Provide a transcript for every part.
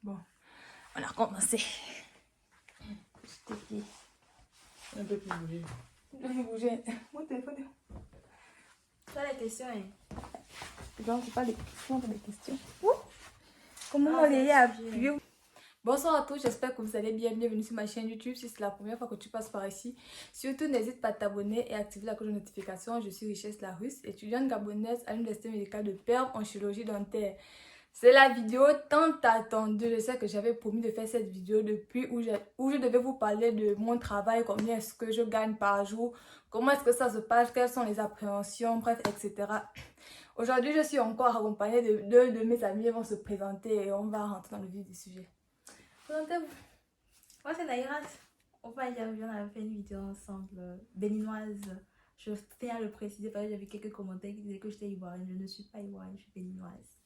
Bon, on a commencé. Je t'ai dit. Un peu plus bouger. Bouger. Mon téléphone. Tu as les questions, hein? Non, c'est pas des questions, pas des questions. Comment Ah, on les a c'est appuyé? Bonsoir à tous, j'espère que vous allez bien. Bienvenue sur ma chaîne YouTube. Si c'est la première fois que tu passes par ici, surtout n'hésite pas à t'abonner et activer la cloche de notification. Je suis Richesse Larusse, étudiante gabonaise à l'Université médicale de Perm en chirurgie dentaire. C'est la vidéo tant attendue. Je sais que j'avais promis de faire cette vidéo depuis où je devais vous parler de mon travail, combien est-ce que je gagne par jour, comment est-ce que ça se passe, quelles sont les appréhensions, bref, etc. Aujourd'hui, je suis encore accompagnée de deux de mes amis. Ils vont se présenter et on va rentrer dans le vif du sujet. Présentez-vous. Moi, c'est Naïrat. On va y arriver, on avait fait une vidéo ensemble, béninoise. Je tiens à le préciser parce que j'avais quelques commentaires qui disaient que j'étais ivoirienne. Je ne suis pas ivoirienne, je suis béninoise.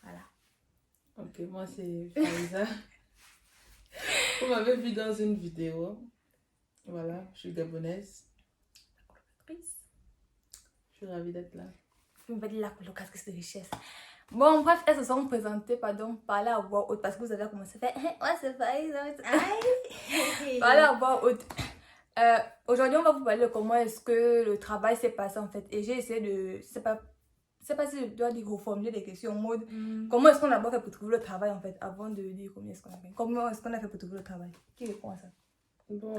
Voilà. Ok, moi c'est Faiza. Vous m'avez vu dans une vidéo. Voilà, je suis gabonaise. Je suis ravie d'être là. Je vais dire la colocatrice de richesse. Bon, bref, elles se sont présentées, pardon, parler à voix haute parce que vous avez commencé à faire ouais, c'est Faiza. Parler à voix haute. Aujourd'hui, on va vous parler de comment est-ce que le travail s'est passé en fait. Et j'ai essayé de. C'est pas si je dois dire reformuler des questions en mode comment est-ce qu'on a fait pour trouver le travail en fait avant de dire combien est-ce qu'on a fait. Comment est-ce qu'on a fait pour trouver le travail? Qui répond à ça? Bon,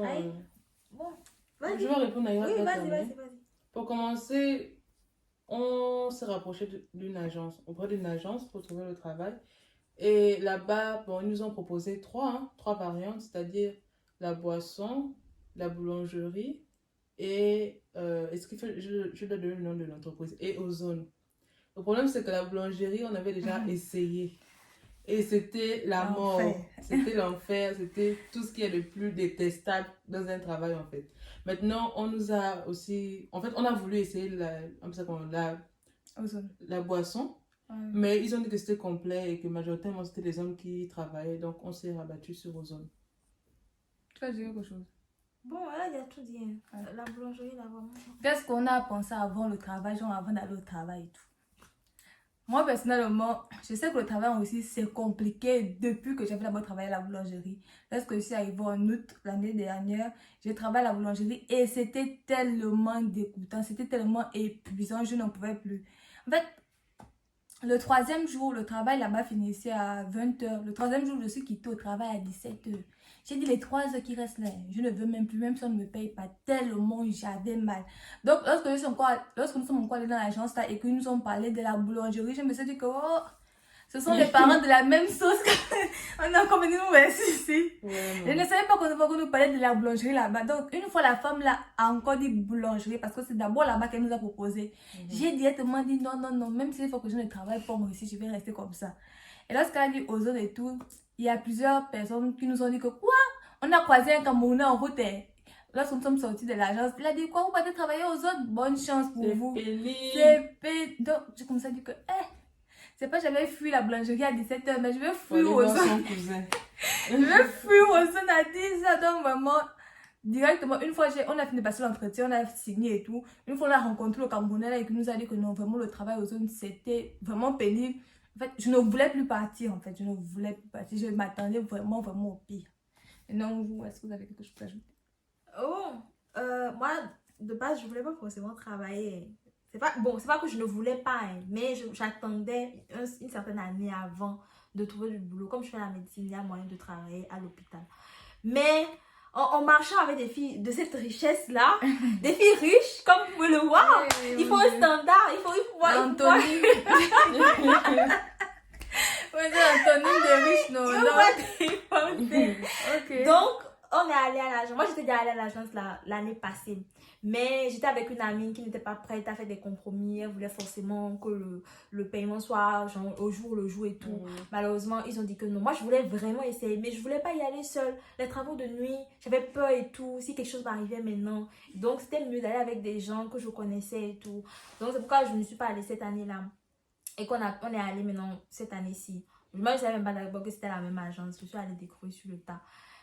Bon, je vas-y. vais répondre à Ira. Oui, vas-y. Pour commencer, on s'est rapproché d'une agence, auprès d'une agence pour trouver le travail. Et là-bas, bon, ils nous ont proposé trois variantes, c'est-à-dire la boisson, la boulangerie et est-ce qu'il faut, je dois donner le nom de l'entreprise, et Ozone. Le problème, c'est que la boulangerie, on avait déjà essayé. Et c'était la mort. C'était l'enfer. C'était tout ce qui est le plus détestable dans un travail, en fait. Maintenant, on nous a aussi... En fait, on a voulu essayer la boisson. Mais ils ont dit que c'était complet et que majoritairement, c'était les hommes qui travaillaient. Donc, on s'est rabattu sur Ozone. Tu vas dire quelque chose? Bon, là, il y a tout dit. La boulangerie, là, vraiment. Qu'est-ce qu'on a pensé avant le travail, genre avant d'aller au travail et tout? Moi, personnellement, je sais que le travail aussi, c'est compliqué depuis que j'avais d'abord travaillé à la boulangerie. Lorsque je suis arrivée en août l'année dernière, j'ai travaillé à la boulangerie et c'était tellement dégoûtant, c'était tellement épuisant, je n'en pouvais plus. En fait, le troisième jour, le travail là-bas finissait à 20h. Le troisième jour, je suis quittée au travail à 17h. J'ai dit les 3 heures qui restent là, je ne veux même plus, même si on ne me paye pas, tellement j'avais mal. Donc, lorsque nous sommes encore allés dans l'agence là et que nous ont parlé de la boulangerie, je me suis dit que oh, ce sont les parents de la même sauce qu'on a convenu nous verser ici. Je ne savais pas qu'on nous parlait de la boulangerie là-bas. Donc, une fois la femme là a encore dit boulangerie parce que c'est d'abord là-bas qu'elle nous a proposé. J'ai directement dit non, même s'il faut que je ne travaille pas moi aussi, je vais rester comme ça. Et lorsqu'elle a dit aux autres et tout, il y a plusieurs personnes qui nous ont dit que quoi? On a croisé un Camerounais en route. Lorsque nous sommes sortis de l'agence, il a dit quoi? Vous partez travailler aux autres? Bonne chance pour vous. C'est pénible. Donc, j'ai commencé à dire que, c'est pas j'avais fui la boulangerie à 17h, mais je vais fuir aux autres. Je vais fuir aux autres à 10h. Donc, vraiment, directement, une fois on a fini de passer l'entretien, on a signé et tout. Une fois on a rencontré le Camerounais là, et qu'il nous a dit que non, vraiment le travail aux zones c'était vraiment pénible. En fait, je ne voulais plus partir en fait, je ne voulais plus partir, je m'attendais vraiment au pire. Et non, vous, est-ce que vous avez quelque chose à ajouter? Oh, moi, de base, je voulais pas forcément travailler. C'est pas que je ne voulais pas, hein, mais j'attendais une certaine année avant de trouver du boulot. Comme je fais la médecine, il y a moyen de travailler à l'hôpital. Mais en marchant avec des filles de cette richesse-là, des filles riches, comme vous pouvez le voir, il faut un standard, il faut Anthony. Anthony des riches, non. Okay. Donc, on est allé à l'agence. Moi, j'étais déjà allée à l'agence l'année passée. Mais j'étais avec une amie qui n'était pas prête à faire des compromis. Elle voulait forcément que le paiement soit genre, au jour le jour et tout. Malheureusement, ils ont dit que non. Moi, je voulais vraiment essayer. Mais je voulais pas y aller seule. Les travaux de nuit, j'avais peur et tout. Si quelque chose m'arrivait maintenant. Donc, c'était mieux d'aller avec des gens que je connaissais et tout. Donc, c'est pourquoi je ne suis pas allée cette année-là. Et on est allé maintenant cette année-ci. Moi, je ne savais même pas d'abord que c'était la même agence. Je suis allée découvrir sur le tas.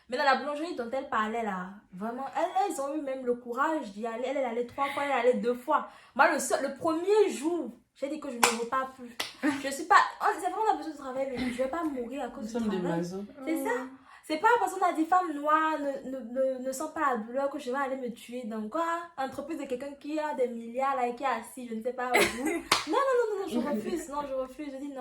Mais dans la boulangerie dont elle parlait là, vraiment, elles ont eu même le courage d'y aller. Elle est allée 3 fois, elle est allée 2 fois. Moi, le premier jour J'ai dit que je ne repars plus. Je suis pas... C'est vrai, on a besoin de travail, mais je vais pas mourir à cause Nous du sommes des travail. masos. C'est ça. C'est pas parce qu'on a dit femme noire ne sent pas la douleur que je vais aller me tuer dans quoi? Entreprise de quelqu'un qui a des milliards là et qui est assis, je ne sais pas où. Non, je refuse. Non, je refuse. Je dis non.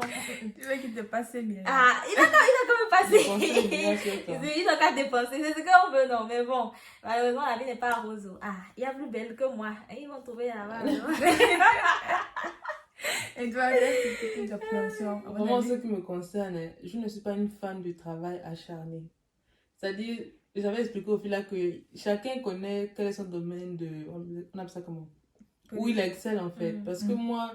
Tu veux qu'il te passe 1000. Ah, il a quand même passé. Dépenser des milliards sur toi. Il n'a qu'à dépenser. C'est ce qu'on veut, non. Mais bon, malheureusement, la vie n'est pas rose. Ah, il y a plus belle que moi. Et ils vont trouver là-bas. Et toi, qu'est-ce que tu as appréhensions? Vraiment, ce qui me concerne, je ne suis pas une fan du travail acharné. C'est-à-dire, j'avais expliqué au fil là que chacun connaît quel est son domaine de... On appelle ça comment? Où il excelle en fait. Parce que moi,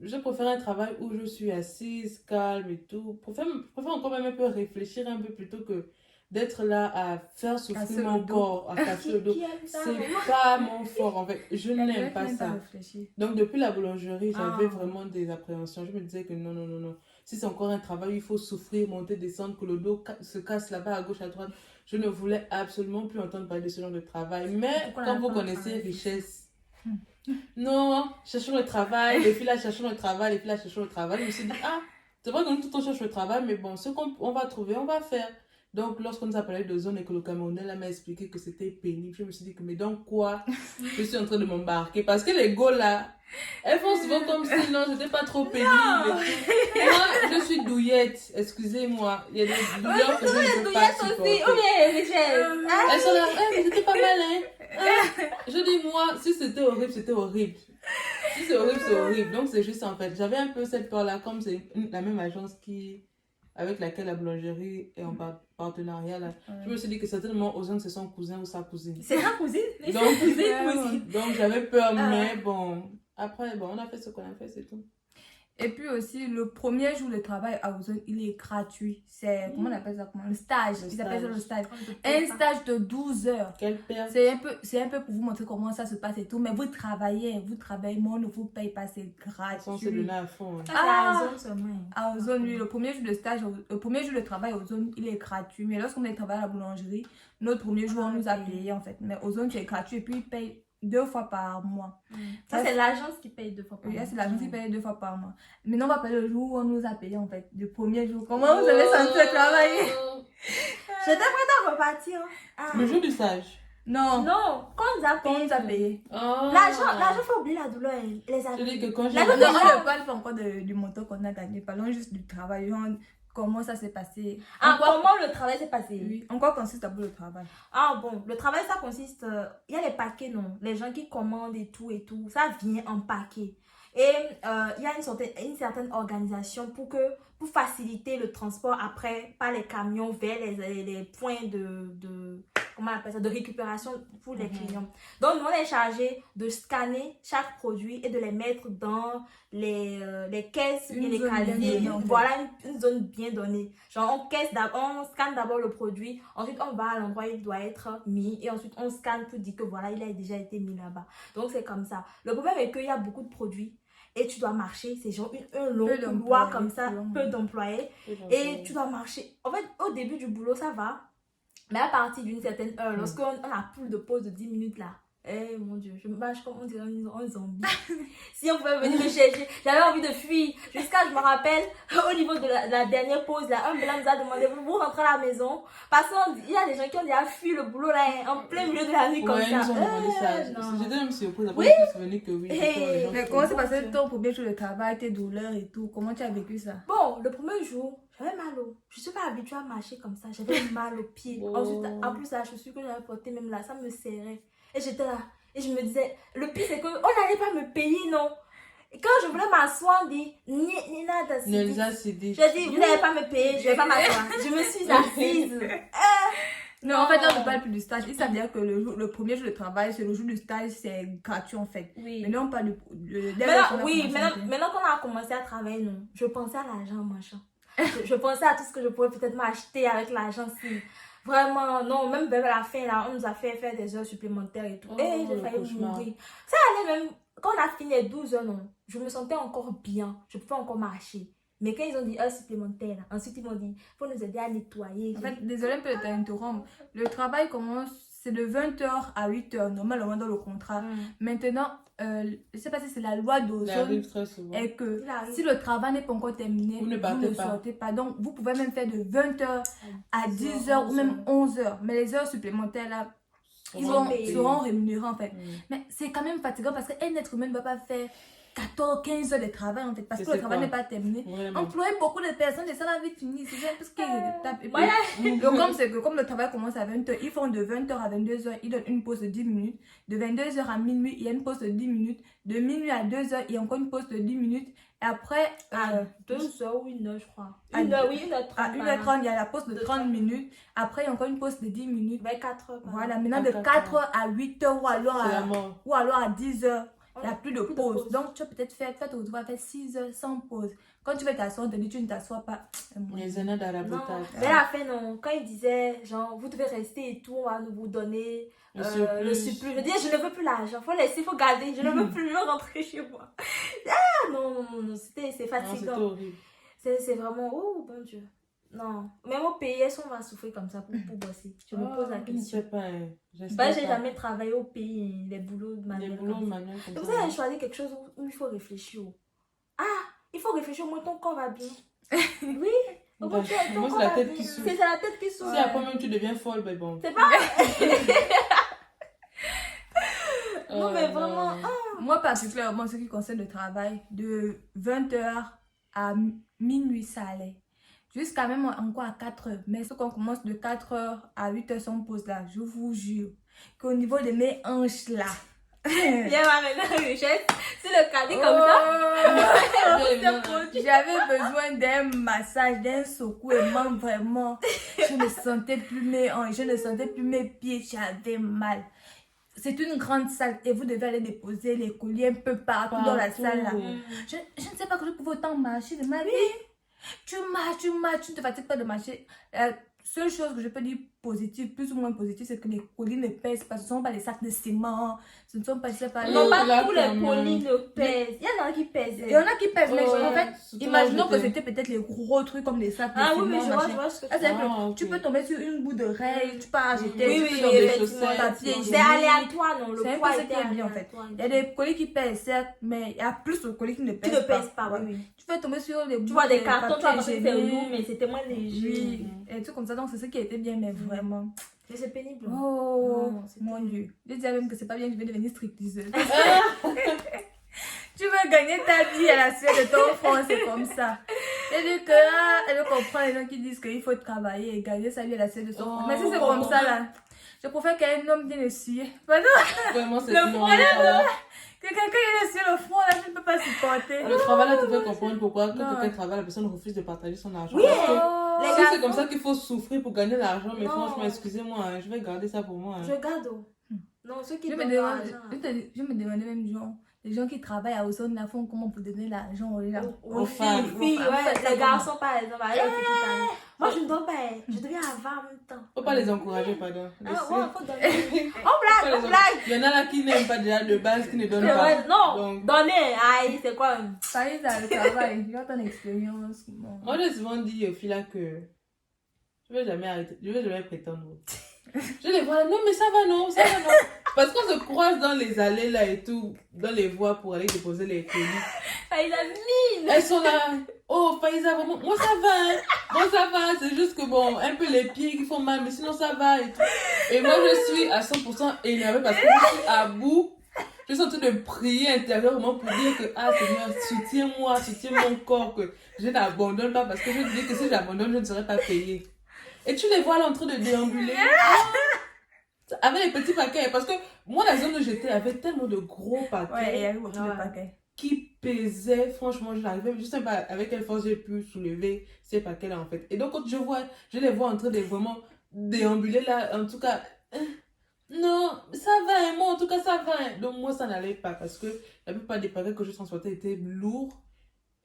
je préfère un travail où je suis assise, calme et tout. Je préfère encore même un peu réfléchir un peu plutôt que d'être là à faire souffrir Casser mon le dos. corps, à casser le dos. Qui aime ça? C'est pas mon fort en fait. Je n'aime pas ça. Réfléchir. Donc, depuis la boulangerie, j'avais Ah. vraiment des appréhensions. Je me disais que non. Si c'est encore un travail, il faut souffrir, monter, descendre, que le dos se casse là-bas, à gauche, à droite. Je ne voulais absolument plus entendre parler de ce genre de travail. Mais Pourquoi quand la vous femme connaissez travaille? richesse, non, cherchons le travail, les filles là cherchons le travail, les filles là cherchons le travail. Je me suis dit, ah, c'est vrai que nous tout on cherche le travail, mais bon, ce qu'on va trouver, on va faire. Donc, lorsqu'on nous a parlé de zone et que le Camerounais là m'a expliqué que c'était pénible, je me suis dit que, mais dans quoi je suis en train de m'embarquer? Parce que les go là, elles font souvent comme si non, c'était pas trop pénible. Et tout. Moi, je suis douillette, excusez-moi. Il y a des douilleurs que je ne peux pas supporter. Elles sont là, mais c'était pas mal, hein. Je dis, moi, si c'était horrible, c'était horrible. Si c'est horrible, c'est horrible. Donc, c'est juste en fait, j'avais un peu cette peur-là, comme c'est la même agence avec laquelle la boulangerie est en partenariat là. Je me suis dit que certainement Ozone c'est son cousin ou sa cousine. C'est sa cousine. Donc j'avais peur, mais bon, après bon, on a fait ce qu'on a fait, c'est tout. Et puis aussi, le premier jour de travail à Ozone, il est gratuit. C'est, comment on appelle ça? Le stage. Ils appellent ça le stage. Un stage de 12 heures. Quelle perte. C'est un peu pour vous montrer comment ça se passe et tout. Mais vous travaillez, mais on ne vous paye pas, c'est On s'est gratuit. donné à fond. Hein. Ah, à Ozone seulement. À Ozone, oui, le premier jour de stage, le premier jour de travail à Ozone, il est gratuit. Mais lorsqu'on est travaillé à la boulangerie, notre premier jour, on nous a payé en fait. Mais Ozone, c'est gratuit et puis ils payent 2 fois par mois. Ça, c'est l'agence qui paye 2 fois par Oui, mois. c'est l'agence qui paye 2 fois par mois. Maintenant, on va parler le jour où on nous a payé en fait. Le premier jour. Comment vous avez senti le travail? J'étais prête à repartir. Ah. Le jour du stage. Non. Non, quand on nous a Quand on payé. nous a payé. L'argent fait oublier la douleur. Les Je amis. dis que quand j'ai La Non, douleur, on ne parle pas encore du montant qu'on a gagné. Parlons juste du travail. Genre, comment ça s'est passé. Ah, En quoi- comment le travail s'est passé? Oui. En quoi consiste d'abord le travail? Ah bon, le travail ça consiste, il y a les paquets non, les gens qui commandent et tout, ça vient en paquet. Et il y a une certaine organisation pour faciliter le transport après par les camions vers les points comment on appelle ça, de récupération pour les clients. Donc nous on est chargé de scanner chaque produit et de les mettre dans les caisses, Une les zone bien casiers, donnée, en fait. voilà une zone bien donnée. Genre on scanne d'abord le produit, ensuite on va à l'endroit où il doit être mis et ensuite on scanne pour dire que voilà il a déjà été mis là-bas. Donc c'est comme ça. Le problème est qu'il y a beaucoup de produits et tu dois marcher, c'est genre un long Peu couloir d'employés, comme ça, peu d'employés et tu dois marcher. En fait au début du boulot ça va, mais à partir d'une certaine heure, lorsqu'on a plus de pause de 10 minutes là, eh mon Dieu, je marche comme on dirait un zombie. Si on pouvait venir me chercher, j'avais envie de fuir. Jusqu'à, je me rappelle, au niveau de la dernière pause, là, un blanc nous a demandé, vous rentrez à la maison. Parce qu'il y a des gens qui ont déjà fui le boulot là, en plein milieu de la nuit comme Ouais, ça. ils nous ont demandé ça. Non. J'étais même surprise. Après, je me suis souvenu que oui. les gens Mais qui- comment s'est passé ton premier jour de travail, tes douleurs et tout? Comment tu as vécu ça? Bon, le premier jour, j'avais mal au... Je suis pas habituée à marcher comme ça. J'avais mal aux pieds. Oh. Ensuite, en plus, la chaussure que j'avais portée, même là, ça me serrait. Et j'étais là. Et je me disais, le pire, c'est qu'on n'allait pas me payer, non. Et quand je voulais m'asseoir, on dit, Nina, Nelza s'est dit. je dis, vous n'allez pas me payer, je vais pas m'asseoir. Je me suis assise. Non, en fait, là, on ne parle plus du stage. Il s'avère que le premier jour de travail, c'est le jour du stage, c'est gratuit en fait. Oui. Maintenant, on parle Maintenant qu'on a commencé à travailler, non, je pensais à l'argent, machin. Je pensais à tout ce que je pouvais peut-être m'acheter avec l'argent. Si. Vraiment, non, même vers la fin, là, on nous a fait faire des heures supplémentaires et tout. Oh, Et j'ai le failli cauchemar. mourir. Ça allait même, quand on a fini les 12 heures, non, je me sentais encore bien. Je pouvais encore marcher. Mais quand ils ont dit heures supplémentaires, là, ensuite ils m'ont dit, il faut nous aider à nettoyer. En fait, désolé un peu de t'interrompre. Le travail commence c'est de 20h à 8h, normalement dans le contrat. Maintenant, je ne sais pas si c'est la loi Ça d'ozone arrive très souvent. et que Il arrive. si le travail n'est pas encore terminé, Vous ne partez pas. sortez pas. Donc, vous pouvez même faire de 20h à 10h 10h, ou même 11h. Mais les heures supplémentaires, là, ils seront payés. seront rémunérés en fait. Mm. Mais c'est quand même fatigant parce qu'un être humain ne va pas faire 14, 15 heures de travail en fait. Parce Et que le c'est travail quoi? n'est pas terminé. Vraiment. Employer beaucoup de personnes et ça va vite finir. C'est juste parce qu'ils tapent. Et puis, Voilà. le comme c'est que comme le travail commence à 20h, ils font de 20h à 22h, ils donnent une pause de 10 minutes. De 22h à minuit, il y a une pause de 10 minutes. De minuit à 2h, il y a encore une pause de 10 minutes. Et après, À 2h ou 1h, je crois. à 1h, oui, 1h30. à 1h30, il y a la pause de 30 minutes. Après, il y a encore une pause de 10 minutes. 4h. Voilà, maintenant À de 4 4h à 8h ou alors C'est la à, mort. ou alors à 10h. Il n'y a plus de Plus de pause. pause. Donc, tu vas peut-être faire, tu vas faire 6 heures sans pause. Quand tu vas t'asseoir, on te dit tu ne t'assois pas. Les années Non, d'arabotage. mais à la fin, non. Quand il disait, genre, vous devez rester et tout, on va nous vous donner Le le surplus. surplus. Je dis, je ne veux plus l'argent. Faut laisser, faut garder. Je ne veux plus rentrer chez moi. Ah, non. C'est Non, c'était fatigant. horrible. C'est vraiment, oh, bon Dieu. Non. Même au pays, est-ce qu'on va souffrir comme ça pour bosser? Je me pose la Je ne question. sais pas. Hein. J'espère Bah, j'ai pas. jamais travaillé au pays, les boulots de Des manuel. boulots comme ça. manuels comme Donc, ça. vous avez choisi quelque chose où il faut réfléchir. Ah, il faut réfléchir, au moins ton corps va bien. Oui, au moins Bah, ton moi, corps c'est la va tête bien. qui souffre. C'est la tête qui souffre. Si après même tu deviens folle, ben bon. C'est pas Non, mais non. vraiment, Moi, particulièrement, ce qui concerne le travail, de 20h à minuit, ça allait. Jusqu'à même encore à 4h. Mais ce qu'on commence de 4h à 8h sans pause là, je vous jure qu'au niveau de mes hanches là. viens va maintenant, Richette. C'est le cadet comme ça. J'avais besoin d'un massage, d'un secouement, vraiment. Je ne sentais plus mes hanches, je ne sentais plus mes pieds, j'avais mal. C'est une grande salle et vous devez aller déposer les colliers un peu partout dans la salle là. Je ne sais pas que je pouvais autant marcher de ma vie. Tu marches, tu ne te fatigues pas de marcher. La seule chose que je peux dire positive, plus ou moins positive, c'est que les colis ne pèsent pas. Ce ne sont pas les sacs de ciment. Ce ne sont pas, je sais pas. Non, pas Là, tous quand les même. polis ne pèsent. Il y en a qui pèsent. Il y en a qui pèsent, mais en fait, surtout imaginons là où que j'étais. c'était peut-être les gros trucs comme les sacs de Ah ciment. oui, je machin. vois ce que Ah, c'est tu que Ah, ok. tu peux tomber sur une bout de rail, tu peux agiter, Oui, tu oui, peux tomber effectivement. sur ton papier C'est hygiénique. aléatoire, non. Le C'est un poids peu ce était qui est bien en fait. aléatoire. Il y a des colis qui pèsent, certes, mais il y a plus de colis qui ne Qui pèsent ne pas. pèsent pas, oui, Ouais. oui. Tu peux tomber sur les bouts Tu vois des de cartons, tu vois papier que c'est hygiénique. lourd, mais c'était moins léger. Oui, et tout comme ça, donc c'est ce qui a été bien, mais vraiment. Mais c'est pénible. Oh, Non, c'était- mon Dieu. Je disais même que c'est pas bien, je vais devenir stripteaseuse. Tu veux gagner ta vie à la suite de ton front, c'est comme ça. C'est-à-dire que là, elle comprend les gens qui disent qu'il faut travailler et gagner sa vie à la suite de son front. Mais si c'est comme ça, là, je préfère qu'un homme vienne essuyer. Pardon, Vraiment, c'est Le non, problème, que quelqu'un vienne essuyer le front, là, je ne peux pas supporter. Le travail là te fait comprendre pourquoi quand Non. quelqu'un travaille, la personne refuse de partager son argent. Oui, Parce que les si gars, c'est comme ça qu'il faut souffrir pour gagner l'argent, mais Non. franchement, excusez-moi, hein, je vais garder ça pour moi. hein. je garde. Non, ceux qui Je me donnent demande, l'argent. je me demandais même, genre, les gens qui travaillent à Ozone, là, font comment pour donner l'argent aux gens. Aux femmes. Filles, Aux femmes. ouais, Faites ça les comment? garçons, par exemple, avec les petites amies. Moi, je ne donne pas. Je deviens avare en même temps. Faut pas les encourager, pardon. Ah, Laissez. ouais, faut donner. Faut On pas blague, les on blague. Il y en a là qui n'aiment pas déjà de base, qui ne donnent C'est pas. vrai, non, Donc, donner. Aïe, c'est quoi? Ça y est, ça, le travail, j'ai ton expérience. Bon. moi, j'ai souvent dit aux filles là que je vais jamais arrêter, je vais jamais prétendre. Je les vois, non, mais ça va, non, ça va, non. Parce qu'on se croise dans les allées là et tout, dans les voies pour aller déposer les colis. Aïe, la mine. Elles sont là, oh, Faïza, vraiment, moi ça va, hein. Moi ça va, c'est juste que bon, un peu les pieds qui font mal, mais sinon ça va et tout. Et moi je suis à 100% énervée parce que je suis à bout. Je suis en train de prier intérieurement pour dire que, ah Seigneur, soutiens-moi, soutiens mon corps, que je n'abandonne pas parce que je dis que si j'abandonne, je ne serai pas payée. Et tu les vois là en train de déambuler. Avec les petits paquets, parce que moi la zone où j'étais avait tellement de gros paquets. Ouais, il y a eu beaucoup Ouais. de paquets. Qui pesait, franchement, je n'arrivais juste pas avec quelle force j'ai pu soulever ces paquets-là en fait. Et donc, quand je les vois en train de vraiment déambuler là, en tout cas, non, ça va, hein, moi en tout cas, ça va. Hein. Donc, moi, ça n'allait pas parce que la plupart des paquets que je transportais étaient lourds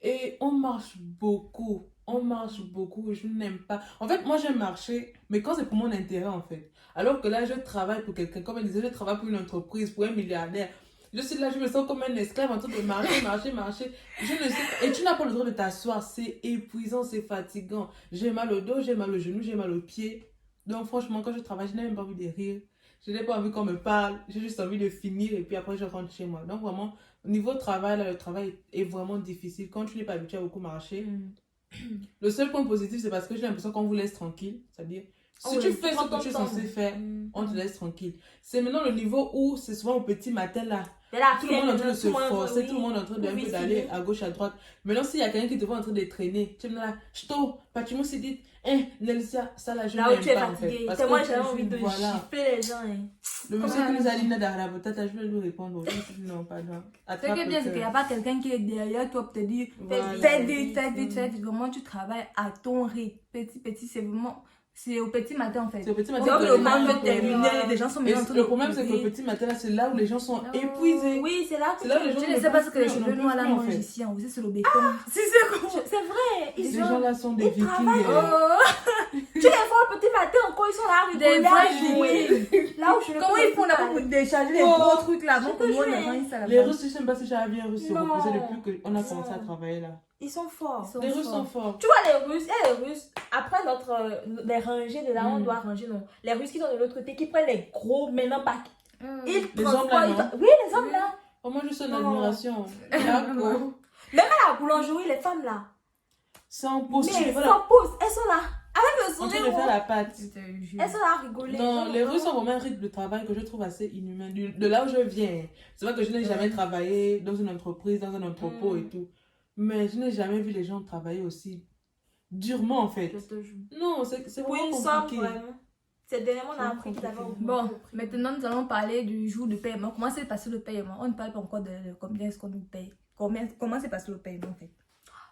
et on marche beaucoup. On marche beaucoup et je n'aime pas. En fait, moi, j'aime marcher, mais quand c'est pour mon intérêt en fait. Alors que là, je travaille pour quelqu'un, comme elle disait, je travaille pour une entreprise, pour un milliardaire. Je suis là, je me sens comme un esclave en train de marcher. Je ne sais pas. Et tu n'as pas le droit de t'asseoir. C'est épuisant, c'est fatigant. J'ai mal au dos, j'ai mal au genou, j'ai mal aux pieds. Donc franchement, quand je travaille, je n'ai même pas envie de rire. Je n'ai pas envie qu'on me parle. J'ai juste envie de finir et puis après, je rentre chez moi. Donc, vraiment, au niveau travail, là, le travail est vraiment difficile. Quand tu n'es pas habitué à beaucoup marcher, le seul point positif, c'est parce que j'ai l'impression qu'on vous laisse tranquille. C'est-à-dire, si tu fais ce que tu es censé faire, on te laisse tranquille. C'est maintenant le niveau où c'est souvent au petit matin là. Tout le monde est en train de se forcer, tout le monde est en train d'aller à gauche, à droite. Maintenant, s'il y a quelqu'un qui te voit en train de traîner, tu es là, Ch'to, Patimo s'est dit, Nelsia, ça là, je là où n'aime tu es pas en fait. fatigué. Parce C'est moi, que j'ai envie de gifler les gens. Hein. le monsieur qui nous a dit Nada la botata, je vais lui répondre. Je dis non, pardon. Ce qui est bien, c'est qu'il n'y a pas quelqu'un qui est derrière toi pour te dire fais vite, fais vite, fais vite. Vraiment, tu travailles à ton rythme. Petit, c'est vraiment. C'est au petit matin en fait. C'est au petit matin. Donc le monde veut terminer, les gens sont maintenant en train de. Le problème, c'est que le petit matin là, c'est là où les gens sont épuisés. Oui, c'est là que les gens Je ne sais pas ce que les cheveux noirs là mangent ici, on vous sur le béton. Si, c'est vrai. Ces gens là sont des vikings. Tu les vois le petit matin encore, ils sont là à rigoler, à jouer. Là où je Comment ils font là pour décharger les gros trucs là avant que nous on ne ça là-bas. Les Russes, je ne sais pas si j'avais bien Russes se reposer depuis qu'on a commencé à travailler là. Ils sont forts. Les Russes sont forts. Tu vois les Russes, les Russes, après les rangées de là, on doit ranger, non. Les Russes qui sont de l'autre côté, qui prennent les gros maintenant pas. Ils les hommes là, non? Oui, les hommes là. Oh, moi je suis en admiration. D'accord. Même à la boulangerie, les femmes là. Sans pause. Mais sans pause, elles sont là. Avec le en train sourire. de faire la pâte. Elles sont là à rigoler. Non, les Russes ont vraiment un rythme de travail que je trouve assez inhumain. De là où je viens, c'est vrai que je n'ai jamais travaillé dans une entreprise, dans un entrepôt et tout. Mais je n'ai jamais vu les gens travailler aussi durement en fait. Je te jure. Non, c'est vraiment compliqué. Vraiment. C'est dernièrement on a appris qu'ils avaient Bon, maintenant nous allons parler du jour de paiement. Comment s'est passé le paiement? On ne parle pas encore de combien est-ce qu'on nous paye. Comment s'est passé le paiement en fait?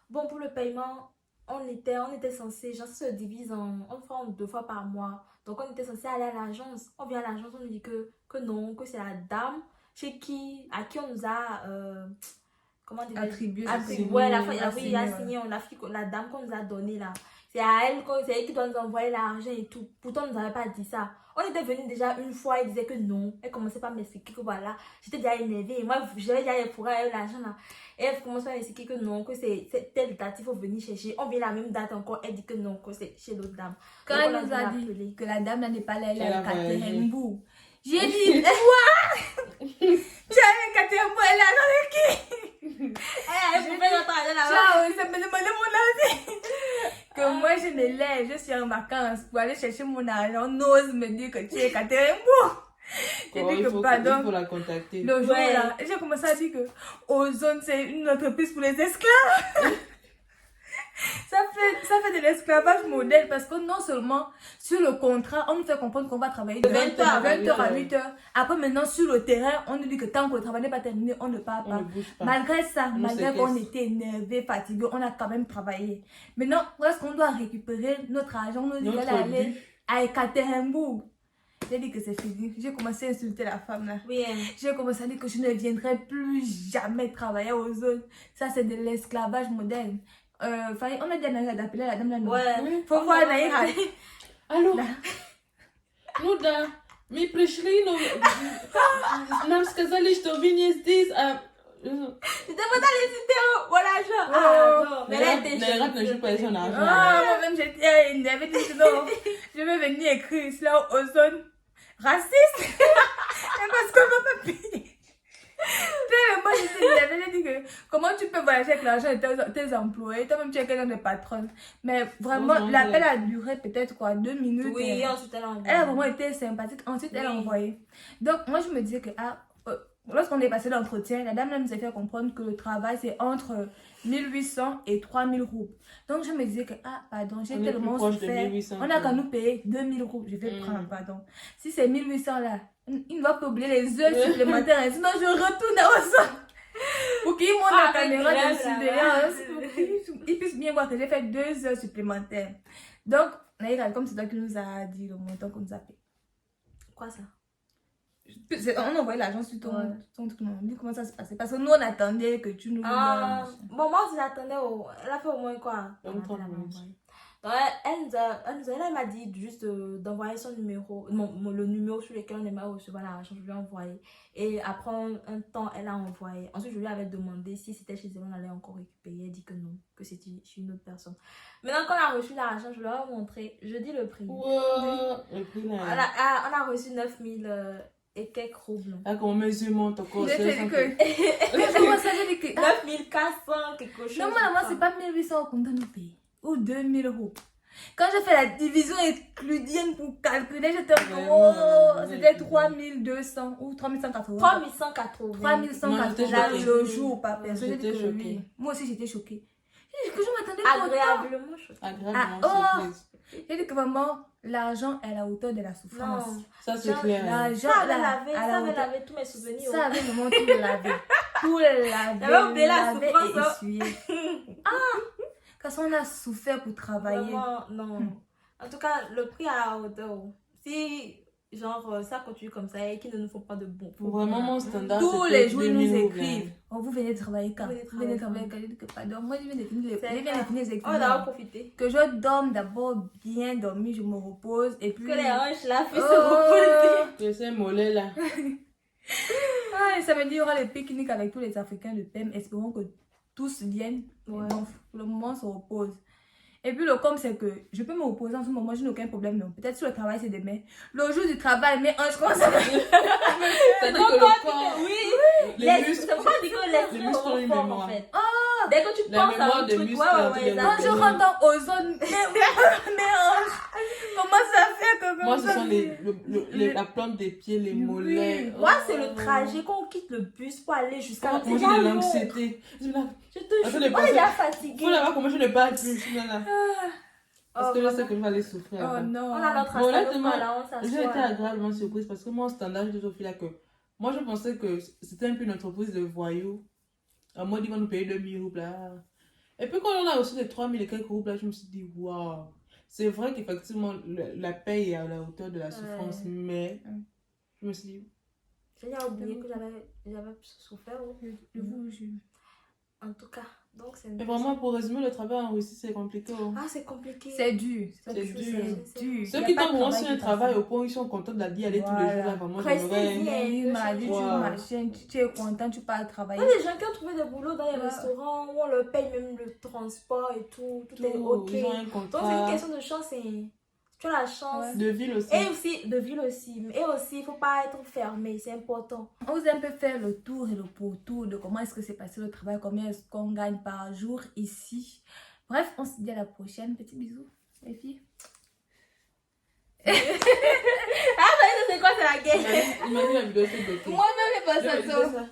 Bon, pour le paiement, on était censé, genre ça se divise on fera 2 fois par mois. Donc on était censé aller à l'agence. On vient à l'agence, on nous dit que non, que c'est la dame à qui on nous a comment dire, attribué. Ouais, la dame qu'on nous a donnée là. C'est elle qui doit nous envoyer l'argent et tout. Pourtant, on ne nous avait pas dit ça. On était venu déjà une fois, elle disait que non. Elle commençait par m'expliquer que voilà, j'étais déjà énervée. Et moi, j'avais déjà pour l'argent là. Et elle commençait à m'expliquer que non, que c'est telle date, il faut venir chercher. On vient la même date encore, elle dit que non, que c'est chez l'autre dame. Quand elle nous a dit que la dame là n'est pas là, elle est à Katerinbourg. J'ai dit, quoi? Tu as Katerinbourg, elle est là dans le qui? Elle pouvait notre argent là-bas. Ciao, ça me demandait mon avis. Que moi je me lève, je suis en vacances pour aller chercher mon argent. On ose me dire que tu es Katerinbourg. J'ai dit que pardon. Il faut la contacter. Le jour là, j'ai commencé à dire que Ozone c'est une entreprise pour les esclaves. Ça fait de l'esclavage modèle parce que non seulement sur le contrat, on nous fait comprendre qu'on va travailler de 20h à 8h. Après maintenant sur le terrain, on nous dit que tant que le travail n'est pas terminé, on ne part pas. Malgré ça, malgré qu'on était énervé, fatigué, on a quand même travaillé. Maintenant, lorsqu'on doit récupérer notre argent, on nous dit qu'elle allait à Ekaterinbourg. J'ai dit que c'est fini. J'ai commencé à insulter la femme là. Oui. J'ai commencé à dire que je ne viendrai plus jamais travailler aux zones. Ça c'est de l'esclavage moderne. On a déjà d'appeler la dame là. Ouais. Faut voir Naïra. Allô? Nuda, mi prišli nam skazali što vi nie здесь. Tu devrais aller citer mon argent. Ah non, mais là t'es Naïra ne joue pas son argent. Ah, moi-même j'étais énervée. Non, je vais venir écrire cela aux zones racistes. Et parce qu'on ne va pas payer. Moi, j'avais dit que comment tu peux voyager avec l'argent de tes employés, toi-même tu es quelqu'un de patronne. Mais vraiment, l'appel a duré peut-être quoi, 2 minutes. Oui, ensuite elle a envoyé. Elle a vraiment été sympathique. Ensuite, elle a envoyé. Donc, moi, je me disais que lorsqu'on est passé l'entretien, la dame là, nous a fait comprendre que le travail c'est entre 1800 et 3000 roubles. Donc, je me disais que pardon, j'ai tellement souffert. On a qu'à nous payer 2000 roubles. Je vais prendre, pardon. Si c'est 1800 là, il ne va pas oublier les heures supplémentaires. Sinon, je retourne au sol. Pour qu'il monte la caméra de surveillance. Pour qu'il puisse bien voir que j'ai fait 2 heures supplémentaires. Donc, Naïra, comme c'est toi qui nous a dit le montant qu'on nous a payé. Quoi ça? On envoyait l'argent sur ton truc. On dit comment ça se passait. Parce que nous, on attendait que tu nous donnes. Bon, moi, je l'attendais. Elle a fait au moins quoi? Donc, elle m'a dit juste d'envoyer son numéro, le numéro sur lequel on aimerait recevoir l'argent, je lui ai envoyé. Et après un temps, elle a envoyé. Ensuite, je lui avais demandé si c'était chez elle, on allait encore récupérer. Elle dit que non, que c'était chez une autre personne. Maintenant qu'on a reçu l'argent, je leur ai montré, je dis le prix. Wow, le prix là. On a reçu 9000 et quelques roubles. Ah, comment mes yeux montent encore. Je te dis que. Mais comment ça, je dis que. 9400 quelque chose. Normalement, c'est pas 1800 qu'on doit nous payer. Ou 2000 euros. Quand je fais la division euclidienne pour calculer, j'étais Vraiment, c'était ouais. 3200 ou 3180. 3180. 3180 choquée. le jour par personne. J'ai dit J'étais que choquée. oui. Moi aussi, j'étais choquée. J'ai dit que je m'attendais pas autant. Agréablement choquée. Agréablement Ah, oh. surprise. J'ai dit que vraiment, l'argent est à la hauteur de la souffrance. Non. Ça, c'est clair. L'argent Ça avait est lavé, à ça la avait hauteur. lavé tous mes souvenirs. Ça avait vraiment tout lavé. Tout lavé. J'avais oublié la lavé souffrance, et hein. essuyé. Parce qu'on a souffert pour travailler. Vraiment, non. En tout cas, le prix à la hauteur. Si, genre, ça continue comme ça et qu'ils ne nous font pas de bon. Vraiment, mon standard, Tous c'était les jours, ils 2000 nous roubles, écrivent. Oh, vous venez travailler quand? Vous venez Vous venez travailler travailler quand? Je dis que pardon. Moi, je viens de finir les, C'est je viens de clair. finir les On examens. va en profiter. Que je dorme d'abord bien dormi, je me repose. Et puis. Que les hanches là puissent Oh. se reposer. Que ces mollets là. Ah, et samedi, il y aura le pique-nique avec tous les Africains de PEM. Espérons que tous viennent. Ouais. Donc, pour le moment, on se repose. Et puis, le com, c'est que je peux me reposer en ce moment, je n'ai aucun problème. Non. Peut-être sur le travail, c'est demain. Le jour du travail, mais je commence à. C'est-à-dire que le corps, Oui. les muscles, C'est pourquoi on dit que les les muscles muscles ont une sont forts en mémoire. fait. Dès que tu La penses à mémoire un des truc, muscles, ouais, Quand je Oui. rentre dans ozone, mais comment ça fait que moi, comme ce ça, sont la plante des pieds, les Oui. mollets. Moi, c'est le trajet quand on quitte le bus pour aller jusqu'à Moi, l'hôtel. j'ai de l'anxiété. Je te Attends, jure, les moi, j'ai personnes- fatigué. Faut là-bas comment je ne parle plus. Je suis là. Parce Oh, que je sais vraiment. que je vais aller souffrir. Oh là-bas. non. On a notre Bon, installation honnêtement, là, on J'ai été s'assoit. agréablement surprise parce que mon standard de Sophie là, que moi je pensais que c'était un peu une entreprise de voyous. À moi, ils vont nous payer 2000 roubles là. Et puis quand on a reçu les 3000 et quelques roubles là, je me suis dit, waouh. C'est vrai qu'effectivement, la paye est à la hauteur de la souffrance, mais je me suis dit, J'ai déjà oublié que j'avais souffert. Oh. Je vous jure. En tout cas, donc c'est... mais vraiment, pour résumer, le travail en Russie, c'est compliqué. Oh. Ah, c'est compliqué. C'est dur. C'est dur. C'est dur. Ceux Y a qui pas de tombent sur qui un est travail facile. au point où ils sont contents d'y aller tous les Voilà. jours là, vraiment, Restez j'aimerais. bien. Oui, mardi, tu Wow. machin, tu es content, tu pars Il y travailler. a des gens qui ont trouvé des boulots dans les Ouais. restaurants où on leur paye même le transport et tout. Tout est ok. Ils ont un Donc c'est une contrat question de chance. Tu as la chance. Ouais. de ville aussi. Et aussi de ville aussi. Et aussi, il ne faut pas être fermé. C'est important. On vous a un peu fait le tour et le pourtour de comment est-ce que c'est passé le travail, combien est-ce qu'on gagne par jour ici. Bref, on se dit à la prochaine. Petit bisou, les filles. Ah, c'est quoi, c'est la guerre? Il m'a dit la vidéo, c'est bloqué. Moi-même, j'ai pas Je vais ça. dire ça.